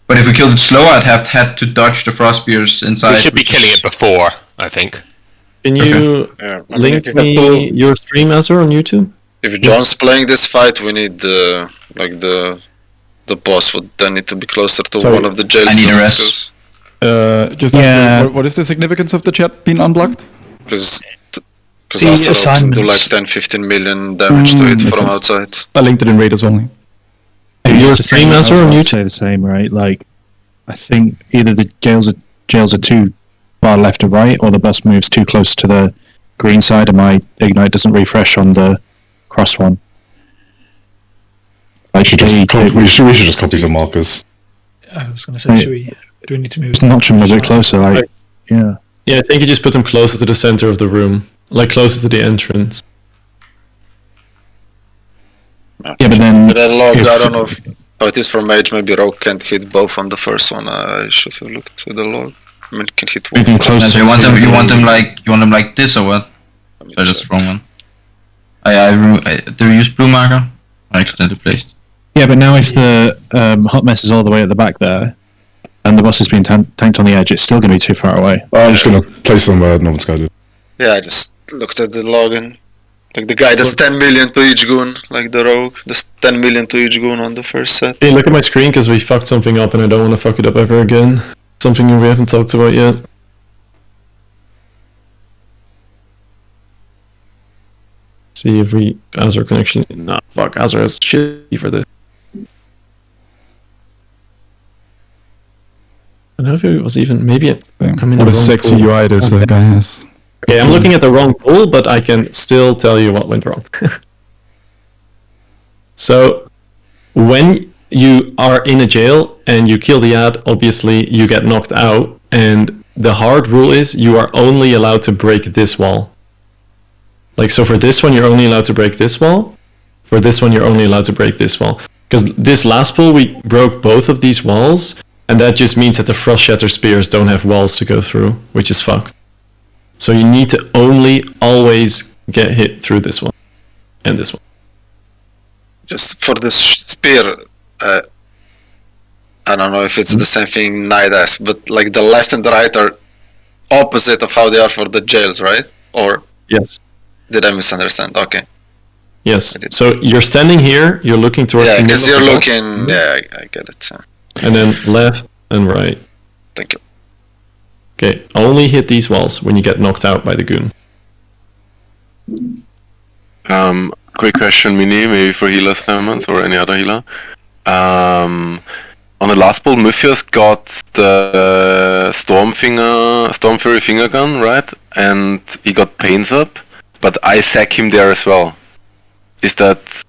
But if we killed it slower, I'd have had to dodge the frost spears inside. We should be killing it before, I think. Can you link me your stream, Azur, on YouTube? If John's playing this fight, we need the boss would then need to be closer to one of the jail zones. What is the significance of the chat being unblocked? Because Azeroth do like 10-15 million damage to it from outside. I linked it in Raiders only. Your stream, Azur, on YouTube? Say the same, right? Like, I think either the jails are too far left or right, or the boss moves too close to the green side, and my ignite doesn't refresh on the cross one. We should just copy some markers. I was going to say, do we need to move? Just notch them a bit closer, like, yeah. Yeah, I think you just put them closer to the center of the room, like closer to the entrance. Yeah, but then... That log, I don't know how it is for mage, maybe Rogue can't hit both on the first one. I should have looked at the log. I mean, can hit one. So you want them like this or what? So that's the wrong one. Do you use blue marker? I accidentally placed. Yeah, but now if the hot mess is all the way at the back there, and the boss has been tanked on the edge, it's still going to be too far away. I'm just going to place them where no one's guided. Yeah, I just looked at the login. Like the guy does 10 million to each goon, like the rogue. There's 10 million to each goon on the first set. Hey, look at my screen because we fucked something up and I don't want to fuck it up ever again. Something we haven't talked about yet. See if we... Azure connection... Nah, fuck, Azure has shitty for this. I don't know if it was even... Maybe it... What a sexy UI this guy has. Okay, I'm looking at the wrong pool, but I can still tell you what went wrong. So, when you are in a jail and you kill the ad, obviously you get knocked out, and the hard rule is you are only allowed to break this wall. Like, so for this one, you're only allowed to break this wall. For this one, you're only allowed to break this wall. Because this last pool, we broke both of these walls, and that just means that the Frost Shatter Spears don't have walls to go through, which is fucked. So you need to only always get hit through this one and this one. Just for this spear, I don't know if it's the same thing Knight has, but like the left and the right are opposite of how they are for the jails, right? Or yes. Did I misunderstand? Okay. Yes. So you're standing here, you're looking towards the middle. Yeah, because you're looking... Yeah, I get it. And then left and right. Thank you. Okay, only hit these walls when you get knocked out by the goon. Quick question, Mini, maybe for healer Simons or any other healer. On the last pull, Mythios got the Storm Fury finger gun, right? And he got Pains up, but I sack him there as well. Is that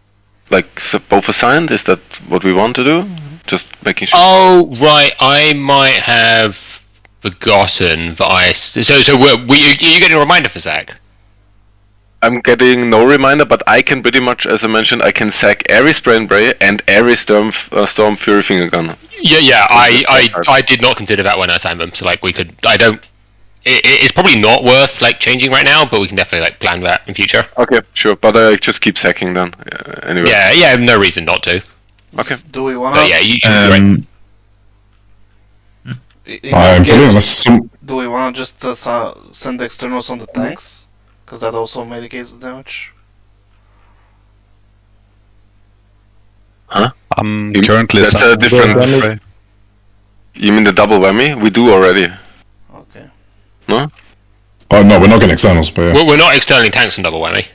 like both assigned? Is that what we want to do? Just making sure. Oh right, I might have forgotten that I. So are you getting a reminder for Zach? I'm getting no reminder, but I can pretty much, as I mentioned, I can sack every Spray and Pray and every Storm Fury finger gun. Yeah. I did not consider that when I assigned them. So like we could. I don't. It's probably not worth like changing right now, but we can definitely like plan that in future. Okay, sure, but I just keep sacking then. Anyway. Yeah. No reason not to. Okay. Do we want? Yeah, you right. Do we want to just send externals on the tanks? Because that also mitigates the damage. Huh? Currently that's a different. You mean the double whammy? We do already. Okay. No? Oh no, we're not getting externals, but yeah. We're not externally tanks on double whammy.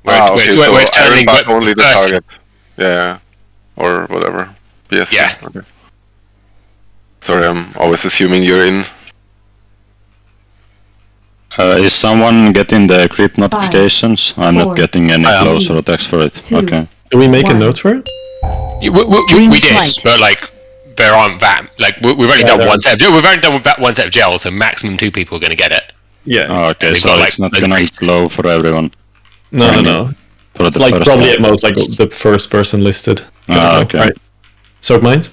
Okay, so we're externally back only the target. Yeah. Or whatever. Yes. Yeah. Okay. Sorry, I'm always assuming you're in. Is someone getting the creep notifications? I'm not getting any closer attacks for it. Okay. Can we make a note for it? We did, but like there aren't that. Like we've only done one set. We've only done one set of gels, so maximum 2 people are going to get it. Yeah. Oh, okay, so it's not going to be slow for everyone. No. It's like probably at most like the first person listed. Okay. Right. Soak Mines?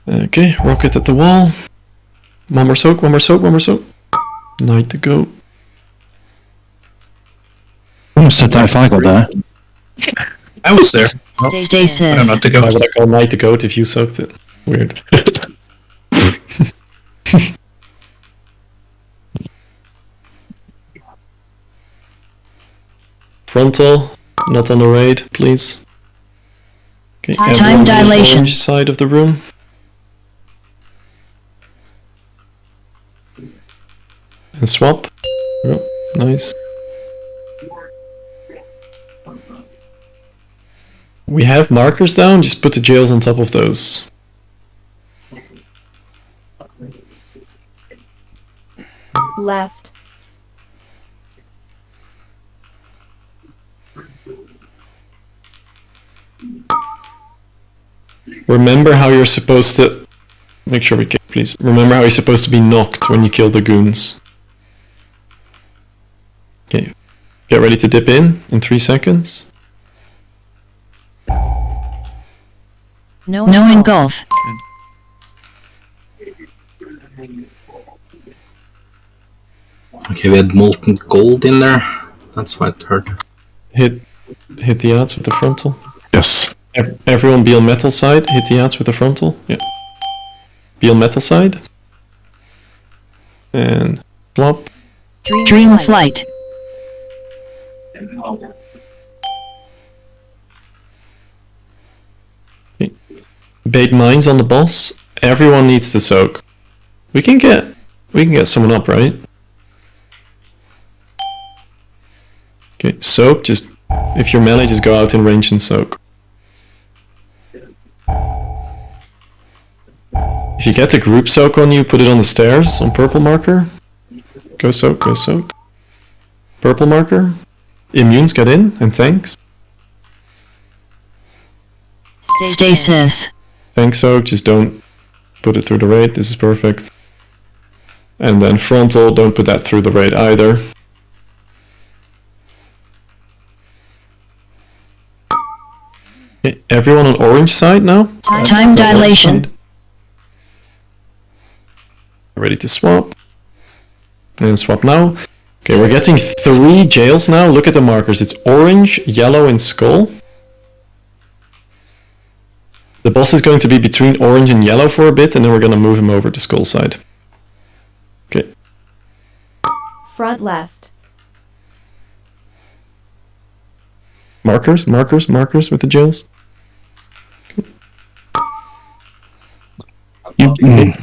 Okay, rocket at the wall. One more soak. Night to go. almost said that if I got there. I was there. Stasis. I don't know to go. Why would I call Knight the goat if you soaked it? Weird. Frontal, not on the raid, please. Okay, Time dilation. Orange side of the room. And swap. Oh, nice. We have markers down, just put the jails on top of those. Left. Remember how you're supposed to... Make sure we kill, please. Remember how you're supposed to be knocked when you kill the goons. Okay. Get ready to dip in 3 seconds. No engulf. Okay, we had molten gold in there. That's why it hurt. Hit the odds with the frontal. Yes. Everyone be on metal side. Hit the odds with the frontal. Yeah. Be on metal side. And flop. Dream flight. Okay. Bait mines on the boss. Everyone needs to soak. We can get someone up, right? Okay, soak. Just if you're melee, just go out in range and soak. If you get the group soak on you, put it on the stairs on purple marker. Go soak, go soak. Purple marker. Immunes get in, and tanks. Stasis. Tank soak, just don't put it through the raid. This is perfect. And then frontal, don't put that through the raid either. Okay, everyone on orange side now? Time dilation. Ready to swap. And swap now. Okay, we're getting 3 jails now. Look at the markers. It's orange, yellow, and skull. The boss is going to be between orange and yellow for a bit, and then we're going to move him over to skull side. Okay. Front left. Markers with the jails. Okay.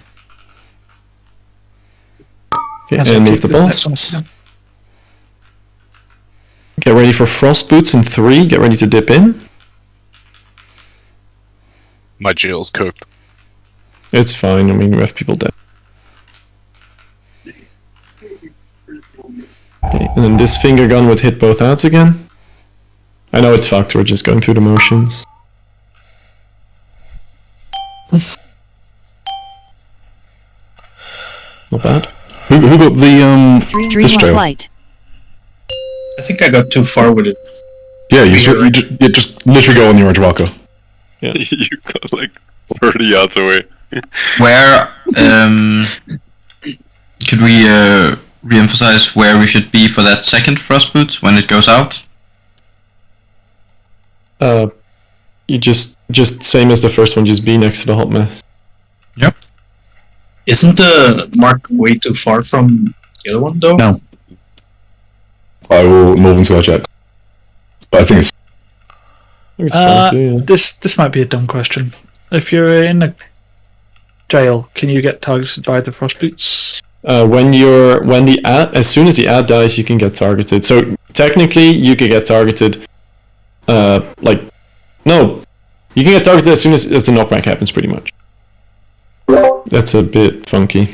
Okay, and move the boss. Get ready for frost boots in 3. Get ready to dip in. My jail's cooked. It's fine. I mean, we have people dead. Okay, and then this finger gun would hit both outs again. I know it's fucked. We're just going through the motions. Not bad. Who got the this jail? Flight. I think I got too far with it. Yeah, you just literally go on the orange marker. Yeah. You got like 30 yards away. Where could we re-emphasize where we should be for that second frost boot when it goes out? You just same as the first one, just be next to the hot mess. Yep. Isn't the mark way too far from the other one though? No. I will move until I check. But I think it's fine too, yeah. This might be a dumb question. If you're in a jail, can you get targeted by the frost boots? As soon as the ad dies, you can get targeted. So technically, you could get targeted. You can get targeted as soon as the knockback happens, pretty much. That's a bit funky.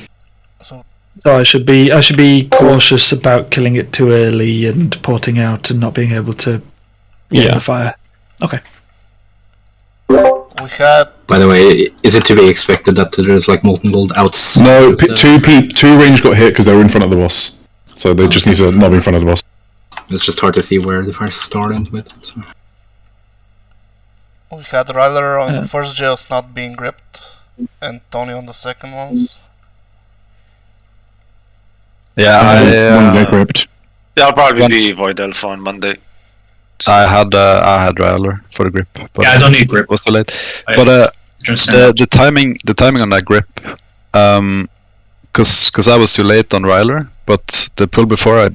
So I should be cautious about killing it too early and porting out and not being able to get the fire. Okay. We had. By the way, is it to be expected that there's like molten gold outs? No, two range got hit because they were in front of the boss. So they just need to not be in front of the boss. It's just hard to see where the fire started with. So. We had Ryler on the first jails not being gripped, and Tony on the second ones. Yeah, Won't get gripped. I'll probably be Void Alpha on Monday. I had Ryler for the grip. But Yeah, I don't need grip. It was too late. I But just the timing on that grip, because I was too late on Ryler, but the pull before I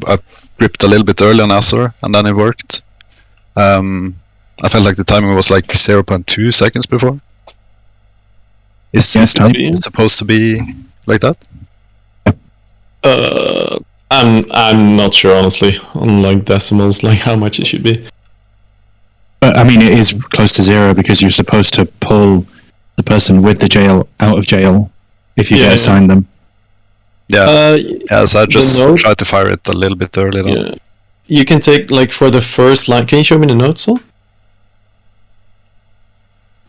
gripped a little bit early on Azor, and then it worked. I felt like the timing was like 0.2 seconds before. Is it supposed to be like that? I'm not sure honestly on like decimals, like how much it should be. But I mean, it is close to 0 because you're supposed to pull the person with the jail out of jail if you get assigned them. Yeah. So I just tried to fire it a little bit early. Then. Yeah. You can take like for the first line. Can you show me the notes, Sol?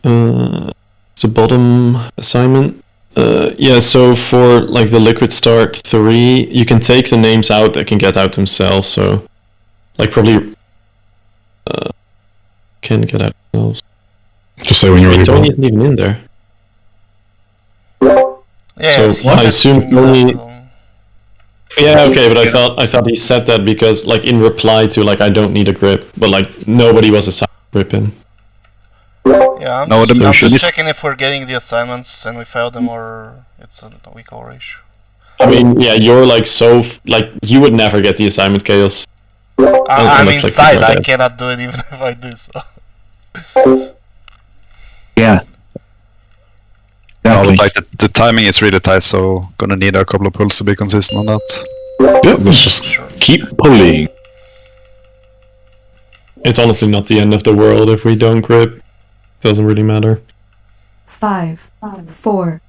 It's a bottom assignment. Yeah, so for like the liquid start 3, you can take the names out that can get out themselves. So, like probably can get out themselves. Just say when you're ready. Tony isn't even in there. Yeah, so I assume Tony. Yeah, okay, but I thought he said that because like in reply to like I don't need a grip, but like nobody was assigned grip in. Yeah, I'm just checking if we're getting the assignments and we failed them or it's a weak or issue. I mean, yeah, you're like so like you would never get the assignment, Chaos. I'm inside. I cannot do it even if I do so. Yeah. No, but like the timing is really tight, so gonna need a couple of pulls to be consistent on that. Yeah, let's just keep pulling. It's honestly not the end of the world if we don't grip. Doesn't really matter. 5, 4,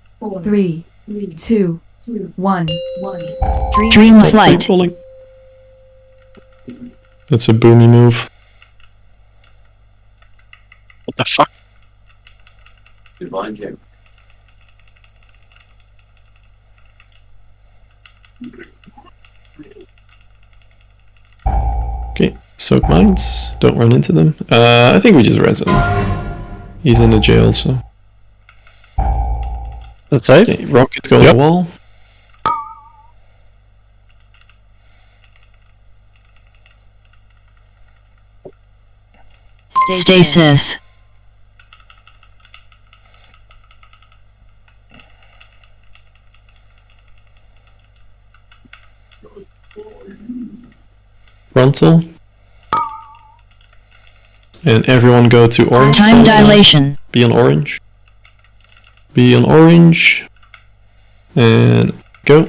3, 2, 1. Dream flight. That's a boomy move. What the fuck? Divine game. Okay, soak mines. Don't run into them. I think we just res him. He's in the jail, so. Okay. Okay, rocket go on the wall. Stasis. Frontal. And everyone go to orange. Time dilation. Be on orange. Be on orange. And go.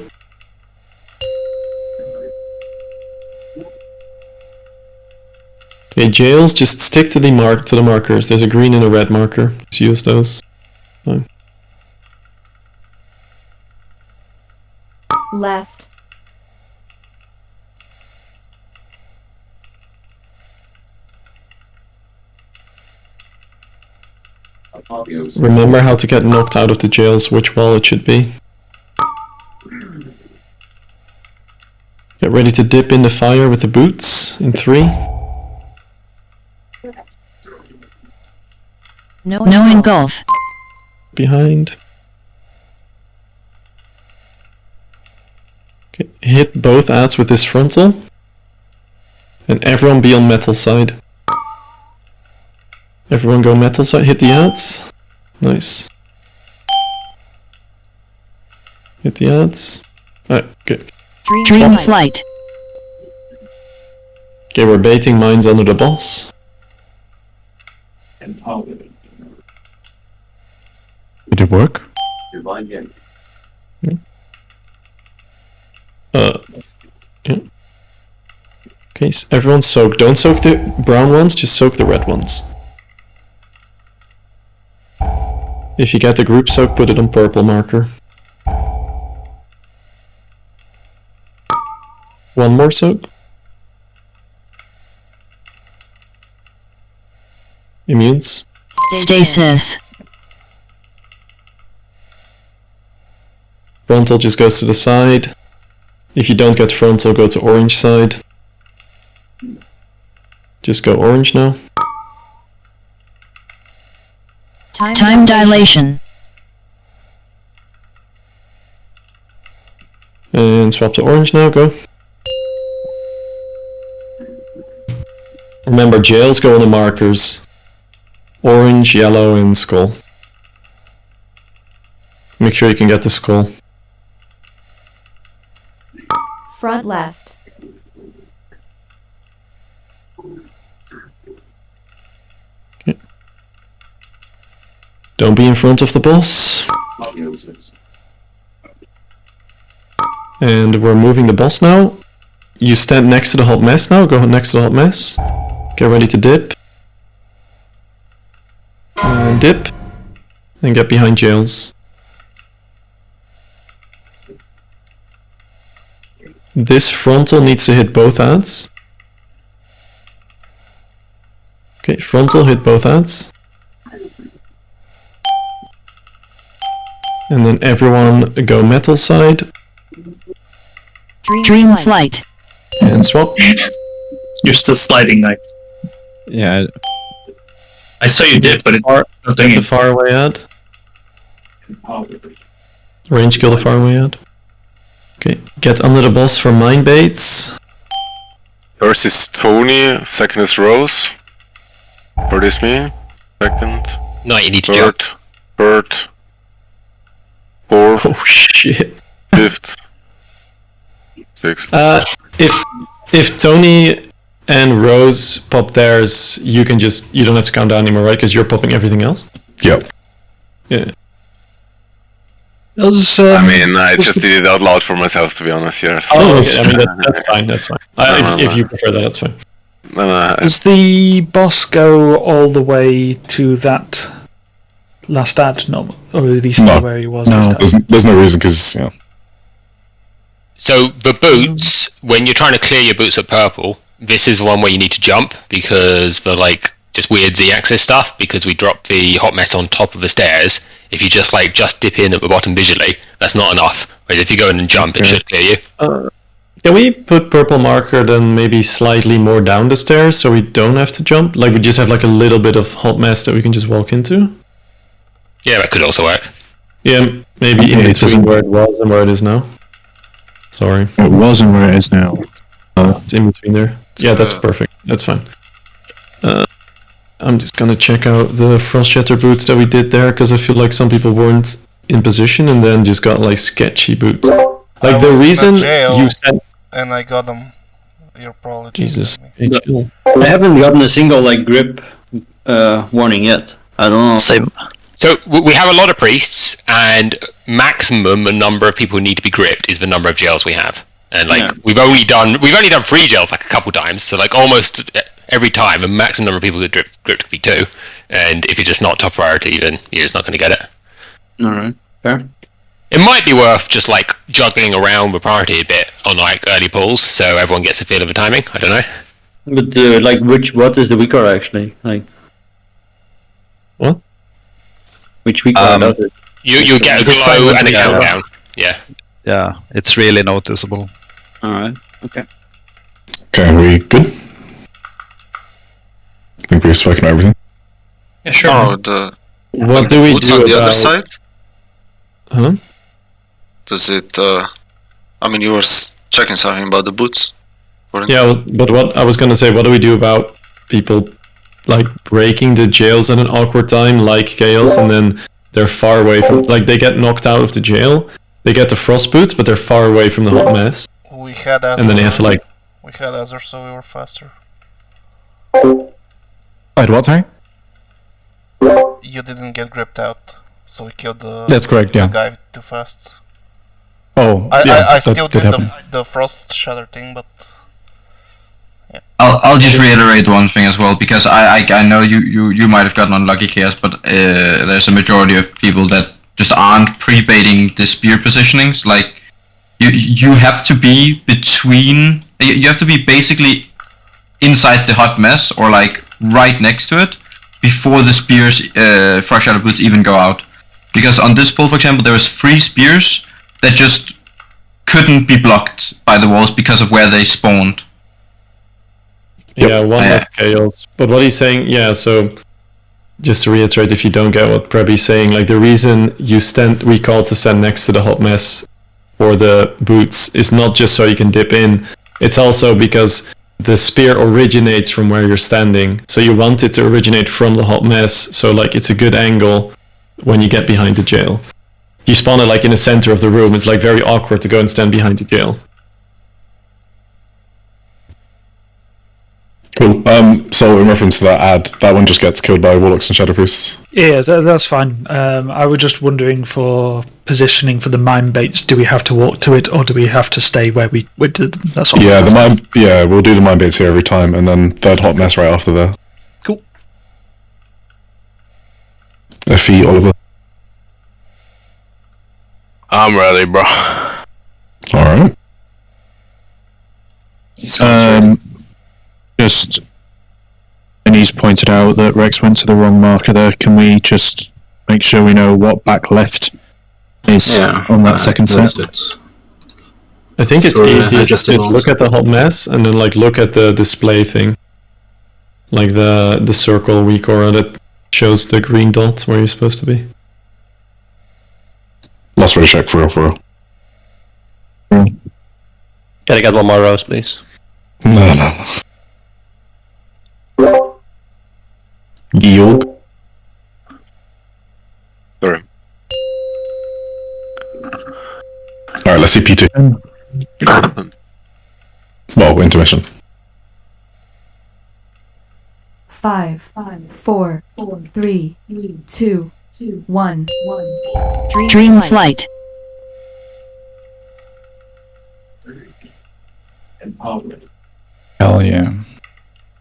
Okay, jails, just stick to the markers. There's a green and a red marker. Just use those. Fine. Left. Remember how to get knocked out of the jails, which wall it should be. Get ready to dip in the fire with the boots in 3. No engulf. Behind. Okay, hit both ads with this frontal. And everyone be on metal side. Everyone go metal side, hit the ads. Nice. Hit the ads. Alright, good. Dream flight. Okay, we're baiting mines under the boss. Did it work? Yeah. Yeah. Okay, so everyone soak. Don't soak the brown ones, just soak the red ones. If you get the group soak, put it on purple marker. One more soak. Immunes. Stasis. Frontal just goes to the side. If you don't get frontal, go to orange side. Just go orange now. Time dilation. And swap to orange now, go. Remember, jails go on the markers. Orange, yellow, and skull. Make sure you can get the skull. Front left. Okay. Don't be in front of the boss. And we're moving the boss now. You stand next to the hot mess now. Go next to the hot mess. Get ready to dip. And dip. And get behind jails. This frontal needs to hit both ads. Okay, frontal hit both ads. And then everyone go metal side. Dream flight. And swap. You're still sliding, like. Yeah. I saw you dip, but That's a far away ad. Range kill the far away ad. Okay, get under the boss for mine baits. First is Tony, second is Rose. Third is me. Second. No, you need to jump. Third. Fourth. Oh shit. Fifth. Sixth. If Tony and Rose pop theirs, you don't have to count down anymore, right? Because you're popping everything else. Yep. Yeah. I mean, I just did it out loud for myself, to be honest here. So. Oh, okay. I mean, that's fine. That's fine. If you prefer that, that's fine. Does the boss go all the way to that last ad? No, or did he stay where he was? No, there's no reason because So the boots, when you're trying to clear your boots at purple, this is the one where you need to jump because the just weird Z-axis stuff. Because we dropped the hot mess on top of the stairs. If you just dip in at the bottom visually, that's not enough. But if you go in and jump, it should clear you. Can we put purple marker then maybe slightly more down the stairs so we don't have to jump? Like we just have a little bit of hot mess that we can just walk into? Yeah, that could also work. Yeah, maybe in between where it was and where it is now. Sorry. It wasn't where it is now. It's in between there. Yeah, that's perfect. That's fine. I'm just gonna check out the frost shatter boots that we did there because I feel like some people weren't in position and then just got sketchy boots. Like the reason you said, and I got them. You're probably Jesus. I haven't gotten a single grip warning yet. I don't know. Same. So we have a lot of priests, and maximum number of people who need to be gripped is the number of jails we have. And we've only done 3 jails a couple times, so almost every time, a maximum number of people who gripped could be 2. And if you're just not top priority, then you're just not going to get it. All right, fair. It might be worth just juggling around the priority a bit on early pulls, so everyone gets a feel of the timing. I don't know. But what is the weak card actually? What? Which weak card does it? You get a glow and a countdown. Yeah. Yeah, it's really noticeable. All right. Okay. Okay, are we good? I think we've spoken everything. Yeah, sure. Oh, what do we boots do on the about... other side? Huh? Does it? I mean, you were checking something about the boots. Yeah, but what I was gonna say, what do we do about people breaking the jails at an awkward time, like Chaos, and then they're far away from, they get knocked out of the jail, they get the frost boots, but they're far away from the hot mess. We had Azure. And then they have to We had Azure, so we were faster. Right, what, sorry? You didn't get gripped out, so we killed the. That's correct, yeah. The guy too fast. Oh, I still did the frost shatter thing, but. Yeah. I'll just reiterate one thing as well, because I know you might have gotten unlucky, Chaos, but there's a majority of people that just aren't pre-baiting the spear positionings. You have to be between. You have to be basically inside the hot mess or right next to it before the spears, Frost Shadow Boots even go out. Because on this pull, for example, there was 3 spears that just couldn't be blocked by the walls because of where they spawned. Yeah, one left Chaos. But what he's saying, so just to reiterate, if you don't get what Preby's saying, the reason we call to stand next to the hot mess or the boots is not just so you can dip in. It's also because the spear originates from where you're standing. So you want it to originate from the hot mess, so like it's a good angle when you get behind the jail. If you spawn it like in the center of the room, it's like very awkward to go and stand behind the jail. Cool. So in reference to that ad, that one just gets killed by warlocks and shadow priests. Yeah, that's fine. I was just wondering for positioning for the mine baits. Do we have to walk to it, or do we have to stay where we did them? That's all. Yeah, the mine. Yeah, we'll do the mine baits here every time, and then third hot mess right after there. Cool. FE, Oliver. I'm ready, bro. All right. Just, and he's pointed out that Rex went to the wrong marker there. Can we just make sure we know what back left is on that second set? I think it's easy to look at the hot mess and then like look at the display thing, like the circle weak aura that shows the green dot where you're supposed to be. Last ready check for real. Can I get one more rose, please? No. Georg. Sorry. Alright, let's see P2. Well, intermission. 5, 4, 3, 2, 1. Dream flight. Hell yeah.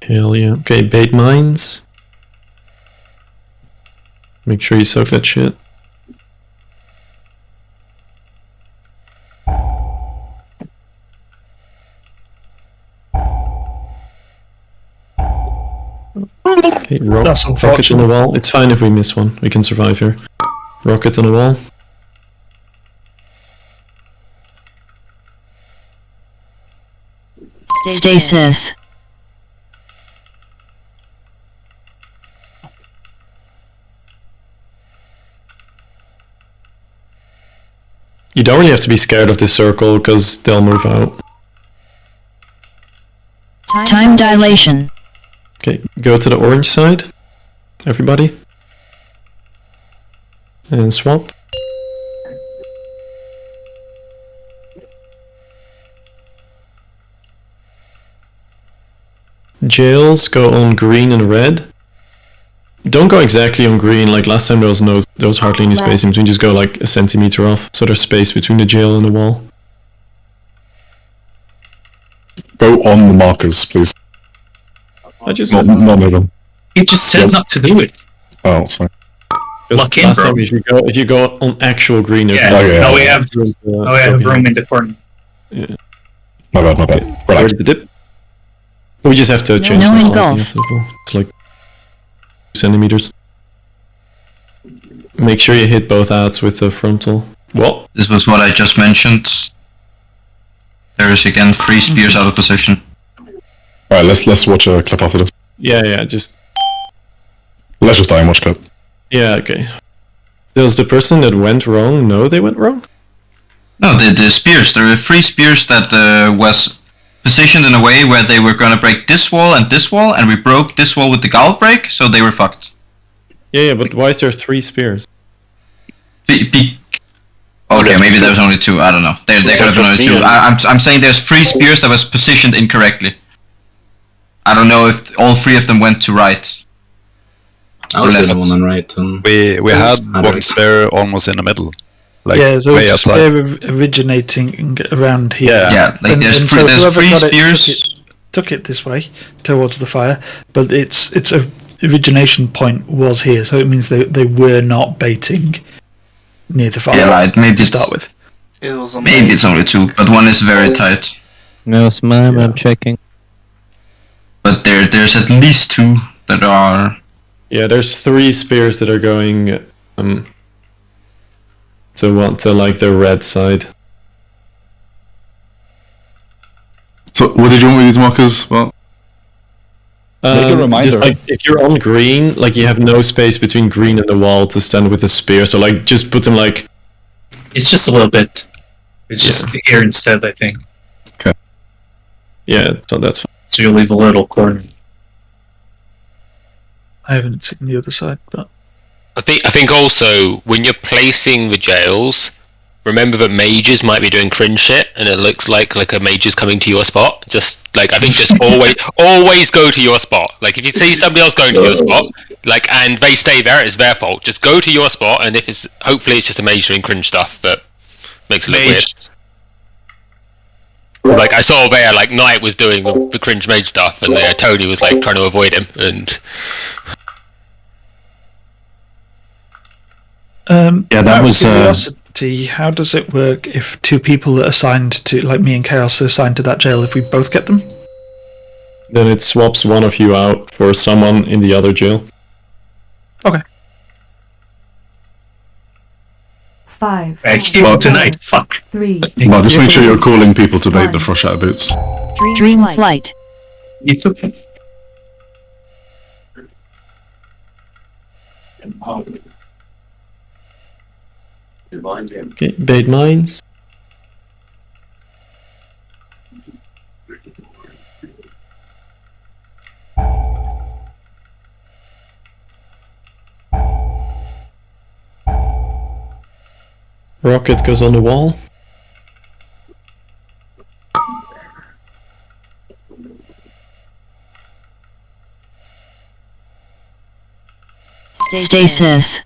Hell yeah. Okay, bait mines. Make sure you soak that shit. Okay, rocket on the wall. It's fine if we miss one. We can survive here. Rocket on the wall. Stasis. You don't really have to be scared of this circle because they'll move out. Time dilation. Okay, go to the orange side, everybody. And swap. Jails go on green and red. Don't go exactly on green, like last time there was hardly any space in between, just go like a centimeter off, so there's space between the jail and the wall. Go on the markers, please. I just... Not near them. You just said not to do it. Oh, sorry. Lock in, last bro. time if you go on actual green, there's Now we have room in the corner. Yeah. My bad. Relax. Ready to dip? We just have to change this lighting after the ball. It's like centimeters. Make sure you hit both outs with the frontal. What? This was what I just mentioned. There is again 3 spears out of position. Alright, let's watch a clip after this. Yeah, just... Let's just die and watch clip. Yeah, okay. Does the person that went wrong know they went wrong? No, the spears. There were 3 spears that was positioned in a way where they were gonna break this wall, and we broke this wall with the Gaul break, so they were fucked. Yeah, but why is there 3 spears? Okay, maybe there was only 2. I don't know. There could have been only 2. I'm saying there's 3 spears that was positioned incorrectly. I don't know if all 3 of them went to right. I was the one on right. We had one spear almost in the middle. Like yeah, there was way a outside. spear originating around here. Yeah, like there's 3 spears. Took it this way towards the fire, but its origination point was here, so it means they were not baiting near the fire. Yeah, right. Maybe to start with. Maybe it's only 2, but one is very tight. No, I'm checking. But there's at least 2 that are. Yeah, there's 3 spears that are going to like the red side. So, what did you want with these markers? Well, make a reminder. Just, like, if you're on green, like you have no space between green and the wall to stand with a spear. So like, just put them like. It's just a little bit. It's just here instead, I think. Okay. Yeah, so that's fine. So you leave a little corner. I haven't seen the other side, but I think also when you're placing the jails, remember that mages might be doing cringe shit, and it looks like a mage is coming to your spot. Just always go to your spot. Like if you see somebody else going to your spot, and they stay there, it's their fault. Just go to your spot, and if hopefully it's just a mage doing cringe stuff that makes it look weird. Like I saw there, Knight was doing the cringe mage stuff, and Tony was trying to avoid him, and. That was. Curiosity, how does it work if two people are assigned to, like me and Chaos, are assigned to that jail? If we both get them, then it swaps one of you out for someone in the other jail. Okay. 5. Tonight. Fuck. 3. Well, just make sure you're calling people to bait the Frost Shatter Boots. Dream flight. You took it. Okay, bait mines. Rocket goes on the wall. Stasis.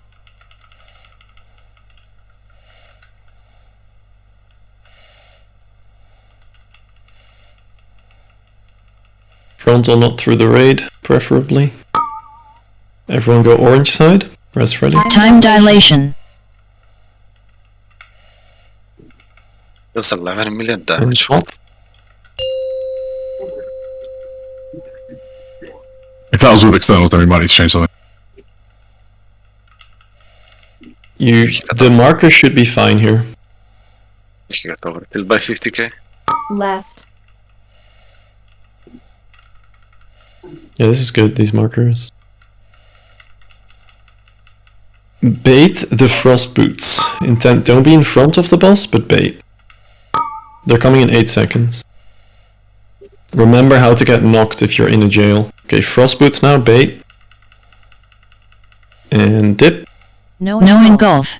Frontal not through the raid, preferably. Everyone go orange side. Rest ready. Time dilation. That's 11 million damage. Orange swap. If that was with external, then we might need to change something. The marker should be fine here. You got over it by 50k. Left. Yeah, this is good, these markers. Bait the frost boots. Intent, don't be in front of the boss, but bait. They're coming in 8 seconds. Remember how to get knocked if you're in a jail. Okay, frost boots now, bait. And dip. No engulf.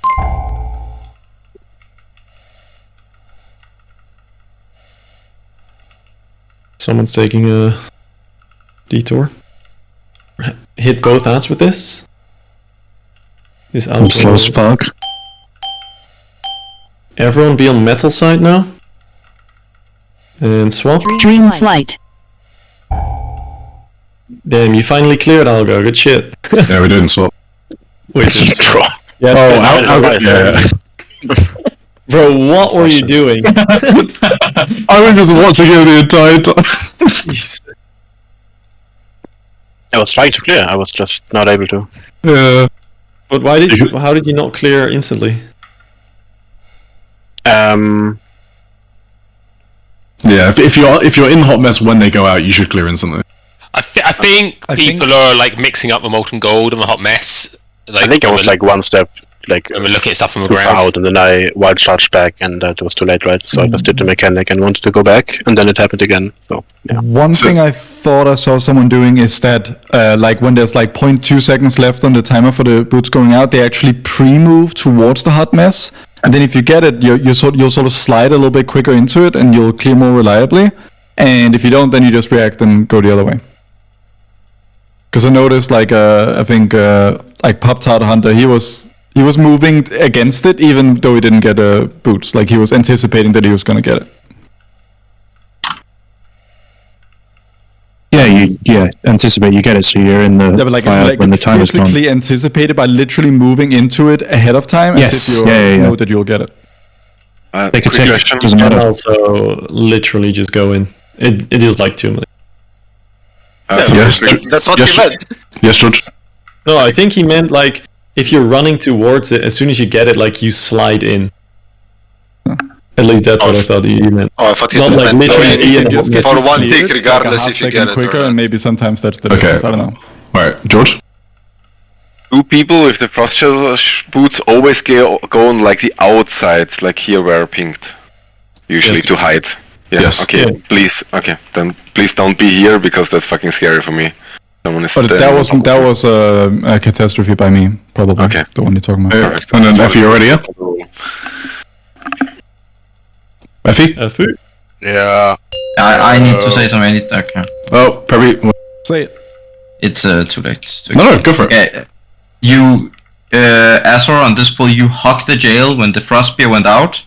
Someone's taking a detour. Hit both ads with this. This out. Slow as fuck. Everyone be on metal side now. And swap. Dream flight. Damn, you finally cleared Algo. Good shit. Yeah, we didn't swap. Wait, Yeah, yeah. Bro, what were you doing? I was watching it the entire time. I was trying to clear, I was just not able to. Yeah. But how did you not clear instantly? Yeah, if you're in hot mess when they go out, you should clear instantly. I think people are mixing up the molten gold and the hot mess. I think I was one step when we're looking at stuff from the too ground. far out, and then I wild charged back, and it was too late, right? So I just did the mechanic and wanted to go back, and then it happened again. So yeah. One thing I thought I saw someone doing is that when there's 0.2 seconds left on the timer for the boots going out, they actually pre-move towards the hot mess, and then if you get it, you'll sort of slide a little bit quicker into it, and you'll clear more reliably. And if you don't, then you just react and go the other way. Because I noticed, I think Pop-Tart Hunter, he was moving against it, even though he didn't get boots. He was anticipating that he was gonna get it. Yeah, anticipate you get it, so you're in the fire when the time is gone. Physically anticipated by literally moving into it ahead of time, as if you know that you'll get it. Take a tick, doesn't And matter. also, literally just go in. It is 2 minutes. That's what he meant. Yes, George. No, I think he meant if you're running towards it, as soon as you get it, you slide in. At least that's what I thought you meant. Oh, I thought he Not meant literally for one tick, regardless if you get it. Quicker, and maybe sometimes that's the Okay. difference. I don't know. Alright, George? Do people with the frost shatter boots always go on the outsides, here where pinked? Usually Yes. to hide. Yeah. Yes. Okay. Yeah. Please. Okay. Then please don't be here because that's fucking scary for me. Someone is But standing that on was top of that me. was a catastrophe by me, probably. Okay. The one you're talking about. Perfect. And then That's Effie, you already, yeah? Effie? Effie? Yeah. I need to say something. Okay. Oh, probably. Say it. It's too late. It's too No, go for it. Okay. You, Azor, on this pull, you hugged the jail when the frost spear went out.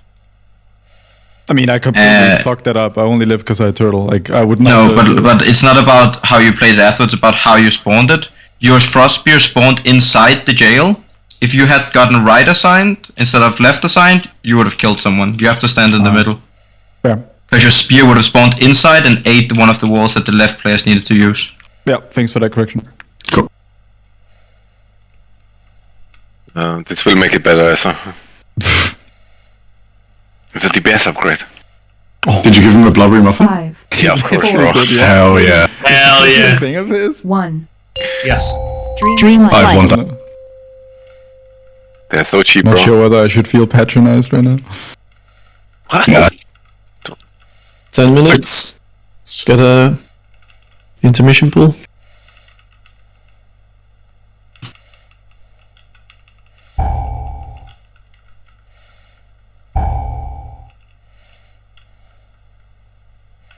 I mean, I completely fucked that up. I only live because I had turtle. Like, I would not. No, but it's not about how you played it afterwards. It's about how you spawned it. Your frost spear spawned inside the jail. If you had gotten right assigned instead of left assigned, you would have killed someone. You have to stand in the middle. Yeah. Because your spear would have spawned inside and ate one of the walls that the left players needed to use. Yeah, thanks for that correction. Cool. This will make it better, so. It's a DPS upgrade. Oh. Did you give him a blubbery muffin? 5. Yeah, of course, bro. Hell yeah. Hell yeah. Thing of his. 1. Yes. Dream I've won flight. that. They're so cheap, Not bro. sure whether I should feel patronized right now. What? Yeah. 10 minutes. Let's get a intermission pool.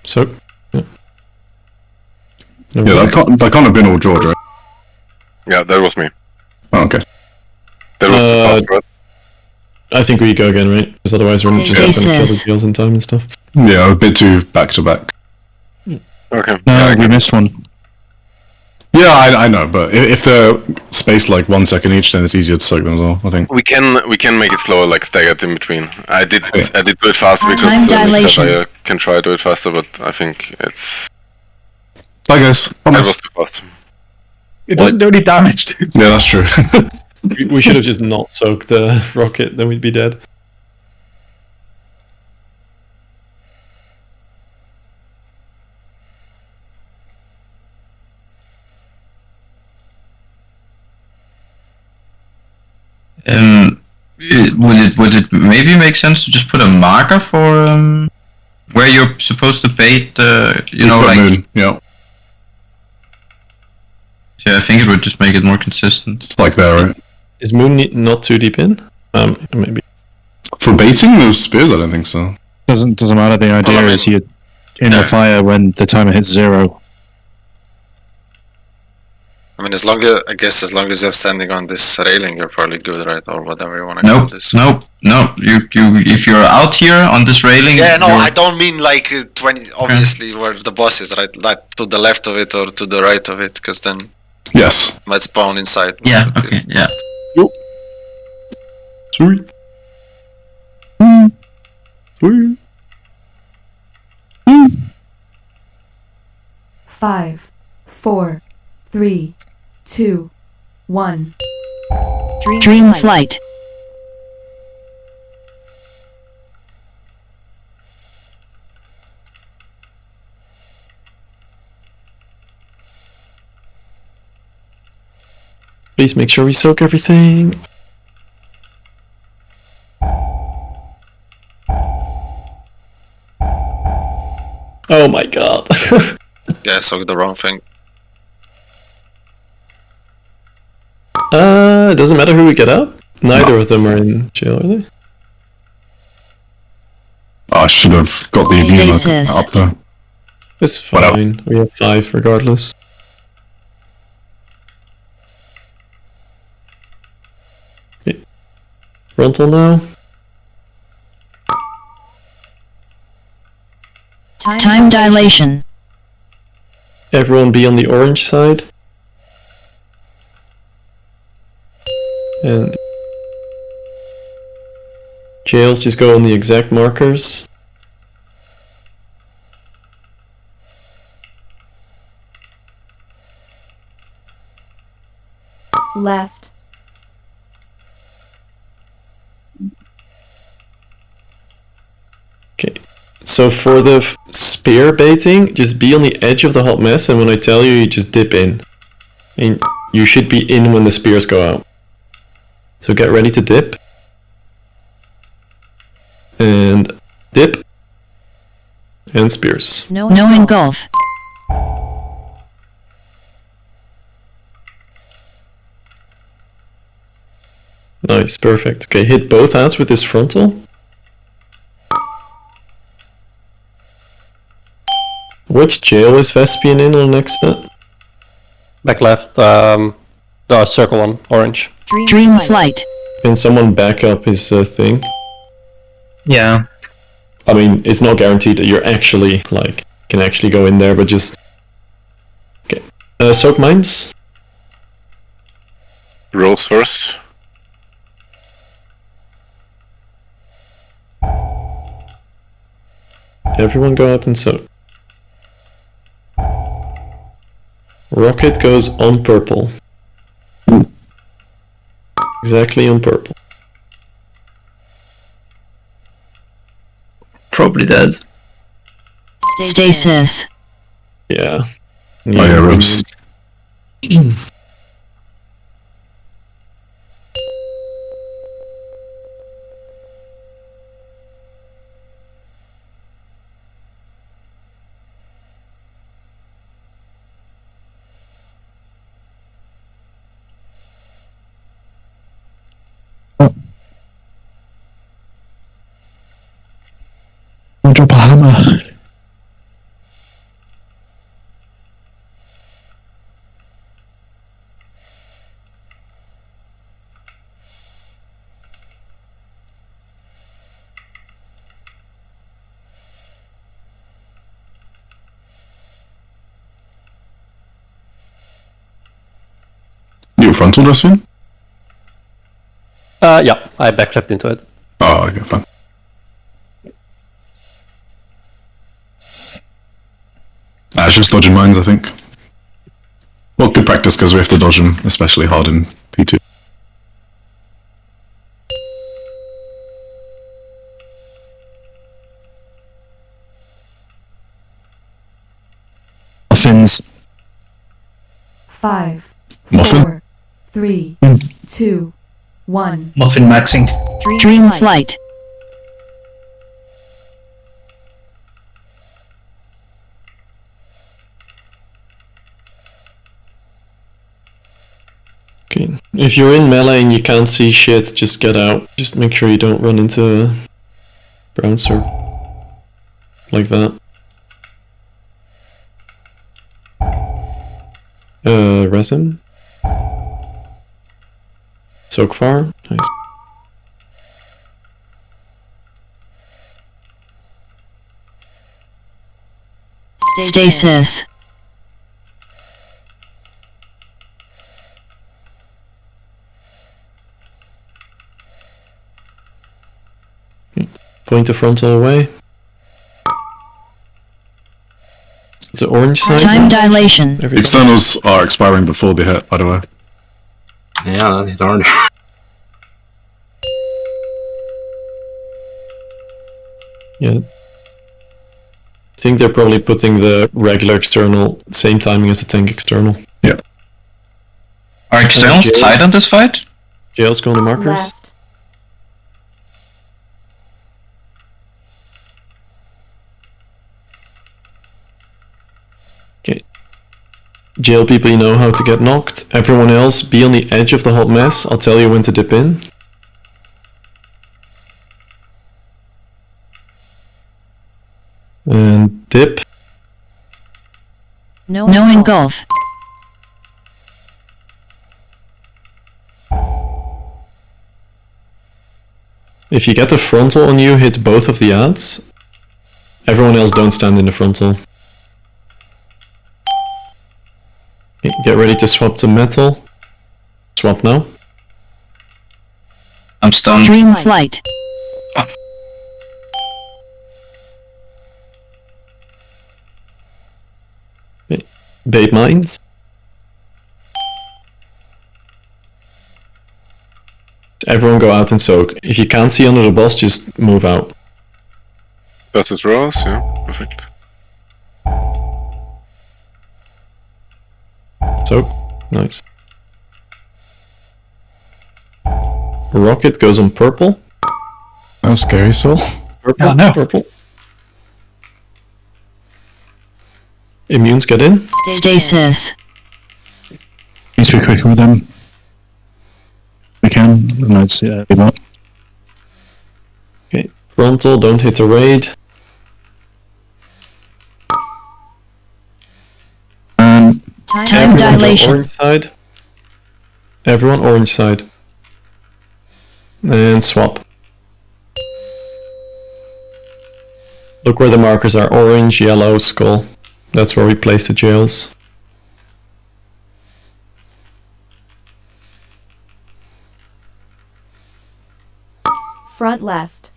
So, yeah. Yeah, that can't have been all George, right? Yeah, that was me. Oh, okay. That was the fast, right? I think we go again, right? Because otherwise we're just not going to kill the Jesus. deals in time and stuff. Yeah, a bit too back to back. Okay. No, we missed one. Yeah, I know, but if they're spaced like 1 second each, then it's easier to soak them as well, I think. We can make it slower, like staggered in between. I did do it faster Time because Nick dilation. said I can try to do it faster, but I think it's Bye, guys. I Promise. was too fast. It doesn't do any damage, dude. Yeah, that's true. We should have just not soaked the rocket, then we'd be dead. Would it maybe make sense to just put a marker for where you're supposed to bait Moon, yeah. Yeah, I think it would just make it more consistent. It's like there, right? Is Moon not too deep in? Maybe. For baiting those spears, I don't think so. Doesn't matter. The idea is you're in the fire when the timer hits 0. I mean, as long as you're standing on this railing, you're probably good, right? Or whatever you want to call Nope, this. nope. You if you're out here on this railing. Yeah, no, you're- I don't mean like 20. Obviously, where the boss is, right? Like to the left of it or to the right of it, because then Yes. it might spawn inside. Yeah. Okay. Yeah. Sweet. Sweet. 5, 4, 3, 2, 1. Dream flight. Please make sure we soak everything. Oh my god. Yeah, so the wrong thing. It doesn't matter who we get up. Neither of them are in jail, are they? I should have got the immune Stasis. up there. It's Whatever. fine. We have 5 regardless. Okay. Frontal now. Time dilation. Everyone be on the orange side. And jails just go on the exact markers. Left. Okay. So for the spear baiting, just be on the edge of the hot mess, and when I tell you, you just dip in. And you should be in when the spears go out. So get ready to dip. And dip. And spears. No engulf. Nice, perfect. Okay, hit both ads with his frontal. Which jail is Vespian in on next set? Back left. The circle one, orange. Dream flight. Can someone back up his thing? Yeah. I mean, it's not guaranteed that you're actually, like, can actually go in there, but just... Okay. Soak mines? Rolls first. Everyone go out and soak. Rocket goes on purple. Exactly on purple. Probably dead. Stasis. Yeah. Oh yeah, Rose. I'll drop a hammer. You frontal dressing? Yeah, I backflipped into it. Oh, okay, fine. It's just dodging mines, I think. Well, good practice because we have to dodge them, especially hard in P2. Muffins. 5, Muffin? 4, 3, 2, 1. Muffin maxing. Dream flight. Okay. If you're in melee and you can't see shit, just get out. Just make sure you don't run into a brown circle. Like that. Resin. Soak far. Nice. Stasis. Point the frontal away. The orange side. Time dilation. Everybody. Externals are expiring before they hit, by the way. Yeah, that hit hard. Yeah. I think they're probably putting the regular external same timing as the tank external. Yeah. Are externals tied on this fight? Jail's going to markers. Left. Okay. Jail people, you know how to get knocked. Everyone else, be on the edge of the hot mess. I'll tell you when to dip in. And dip. No engulf. If you get the frontal on you, hit both of the ads. Everyone else don't stand in the frontal. Okay, get ready to swap to metal. Swap now. I'm stunned. Dream flight. Okay. Bait mines. Everyone go out and soak. If you can't see under the boss, just move out. Versus Rose, yeah, perfect. Soak. Nice. Rocket goes on purple. That's scary, Soul. Purple. Oh, no. Purple. Immunes get in. Stasis. Needs to be quicker with them. We can. No, it's not. Okay. Frontal, don't hit the raid. Time dilation. Orange side. Everyone orange side. And swap. Look where the markers are. Orange, yellow, skull. That's where we place the jails. Front left.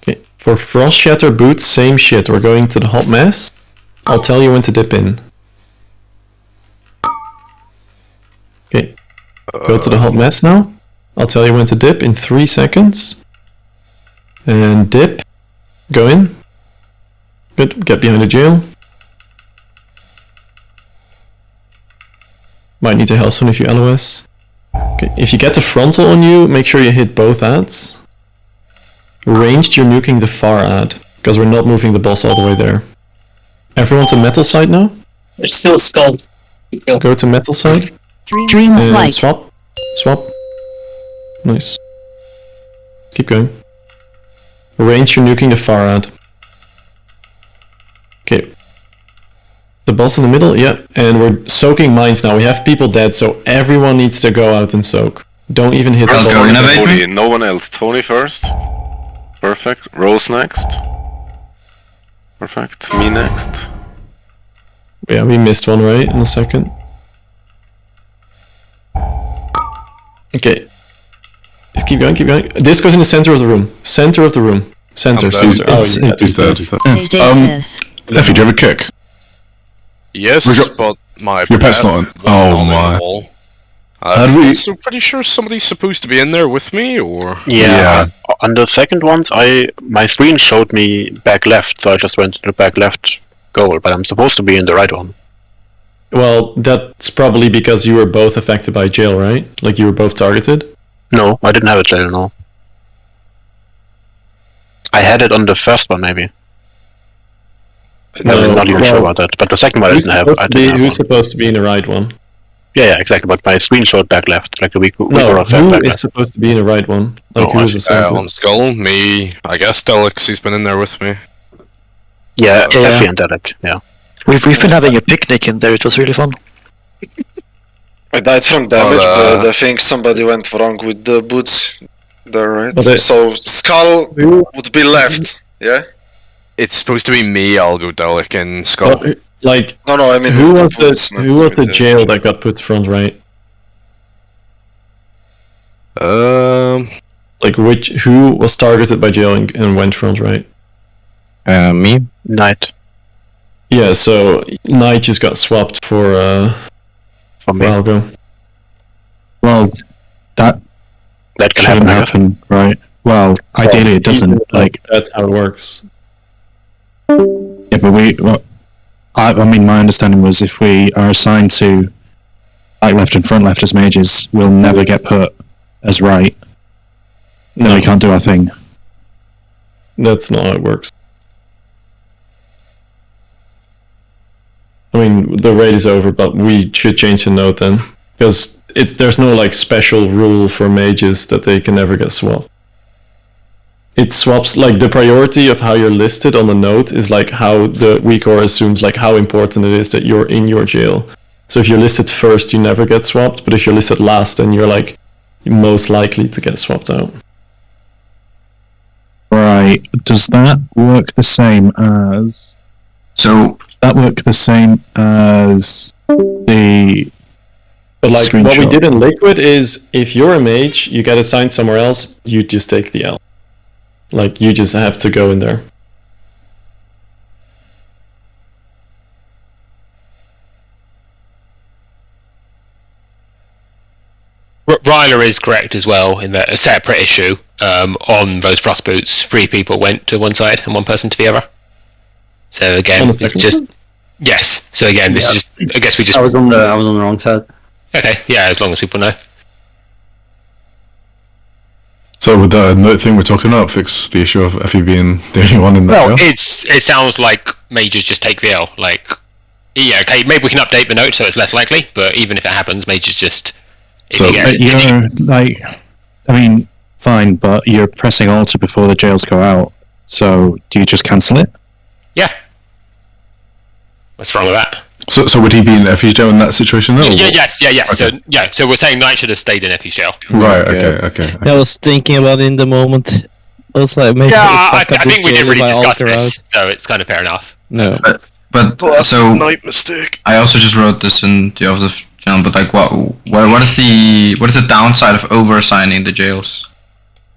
Okay. For Frost Shatter boots, same shit. We're going to the hot mess. I'll tell you when to dip in. Okay. Go to the hot mess now. I'll tell you when to dip in 3 seconds. And dip. Go in. Good. Get behind the jail. Might need to help someone if you LOS. Okay. If you get the frontal on you, make sure you hit both ads. Ranged, you're nuking the far ad. Because we're not moving the boss all the way there. Everyone to metal side now? There's still skull. Go to metal side. Dream And flight. swap. Swap. Nice. Keep going. Range, you're nuking the far ad. Okay. The boss in the middle, yeah. And we're soaking mines now. We have people dead, so everyone needs to go out and soak. Don't even hit the boss. Tony, no one else. Tony first. Perfect. Rose next. Perfect. Me next. Yeah, we missed one, right? In a second. Okay. Just keep going, keep going. This goes in the center of the room. Center of the room. Center, center. He's there. Stasis. Effie, do you have a kick? Yes, but my Your pet's not on. Oh my. I'm so pretty sure somebody's supposed to be in there with me, or Yeah. On the second ones, my screen showed me back left, so I just went to the back left goal, but I'm supposed to be in the right one. Well, that's probably because you were both affected by jail, right? Like you were both targeted? No, I didn't have a jail, no. I had it on the first one, maybe. I'm not even sure about that, but the second one I didn't have. Who's supposed to be in the right one? Yeah, exactly, but my screen showed back left, like the week No, before who back is left. supposed to be in the right one? Like Oh, who is assigned on Skull, me, I guess Delix, he's been in there with me. Yeah, Yeah. Effie and Derek, yeah. We've been having a picnic in there. It was really fun. I died from damage, but I think somebody went wrong with the boots there, right? So Skull would be left, yeah? It's supposed to be me, I'll go Delix and Skull. Like No, I mean who with was the boots, who not was the with jail that got put front right? Like who was targeted by jail and went front right? Me? Knight. Yeah, so Knight just got swapped for me. Algo. Well, that can shouldn't happen, right? Well, ideally it doesn't. Like that's how it works. Yeah, but I mean, my understanding was if we are assigned to back left and front left as mages, we'll never get put as right. No, we can't do our thing. That's not how it works. I mean, the raid is over, but we should change the note then, because there's no like special rule for mages that they can never get swapped. It swaps like the priority of how you're listed on the note is like how the WeCore assumes like how important it is that you're in your jail. So if you're listed first, you never get swapped, but if you're listed last, then you're like most likely to get swapped out. Right. Does that work the same as? So that work the same as the? But like what we screenshot? did in Liquid is if you're a mage, you get assigned somewhere else, you just take the L. Like you just have to go in there. Ryler is correct as well in that a separate issue on those frost boots, 3 people went to one side and 1 person to the other. So again, it's just yes. So again, this is just, I guess we just. I was on the wrong side. Okay, yeah, as long as people know. So would the note thing we're talking about fix the issue of Effie being the only one in that Well, jail? it sounds like mages just take VL. Like, yeah, okay, maybe we can update the note so it's less likely. But even if it happens, mages just. Fine, but you're pressing alter before the jails go out. So do you just cancel it? Yeah. What's wrong with that? So would he be in Effie's jail in that situation though? Yes. Okay. So we're saying Knight should have stayed in Effie's jail. Right. Okay. I was thinking about it in the moment. I was like, maybe I think we didn't really discuss this, so it's kind of fair enough. No. But That's so a night mistake. I also just wrote this in the office channel. But like, what is the downside of over assigning the jails?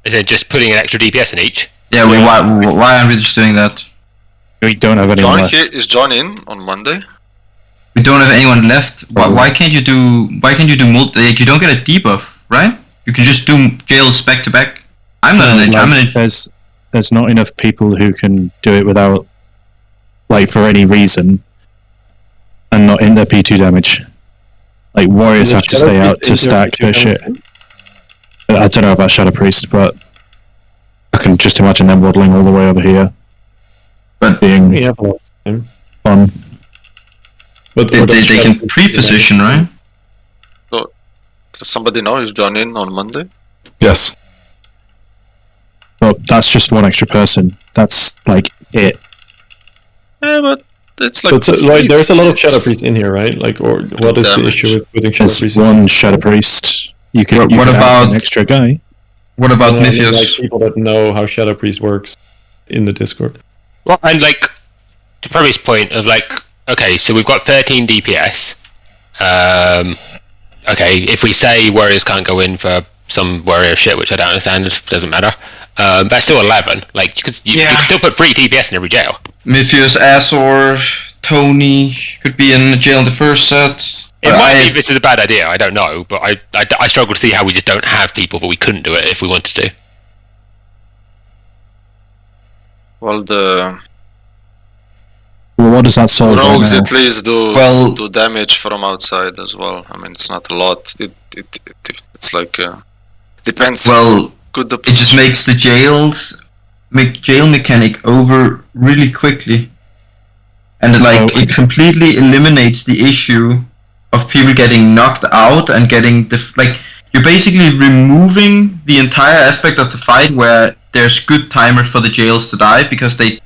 Is it just putting an extra DPS in each? Yeah. Why aren't we just doing that? We don't have anyone left. Is John in on Monday? We don't have anyone left. Why can't you do like, you don't get a debuff, right? You can just do jails back to back. I'm not in it. There's not enough people who can do it without, like, for any reason, and not in their P2 damage. Like, warriors have to stay out to stack their shit. I don't know about Shadow Priest, but I can just imagine them waddling all the way over here. But being fun. But they can pre-position, right? So, does somebody know is John in on Monday? Yes. Well, that's just one extra person. That's like it. Yeah, but it's like. But like, there's a lot of Shadow Priests in here, right? Like, or what is the issue with putting Shadow Priests? One Shadow Priest. You can. What about an extra guy? What about Mythios? Like people that know how Shadow Priest works in the Discord. Well, and like to Previous point of like, okay, so we've got 13 DPS. Okay, if we say warriors can't go in for some warrior shit, which I don't understand, it doesn't matter. That's still 11. Like you can still put 3 DPS in every jail. Mythios, Azor, Tony could be in the jail in the first set. It might be this is a bad idea. I don't know, but I struggle to see how we just don't have people, but we couldn't do it if we wanted to. Well, what does that solve? Rogues right now? at least do damage from outside as well. I mean, it's not a lot. It's like depends. Well, good. It just makes the jail mechanic over really quickly, and it completely eliminates the issue of people getting knocked out and getting you're basically removing the entire aspect of the fight where there's good timers for the jails to die because they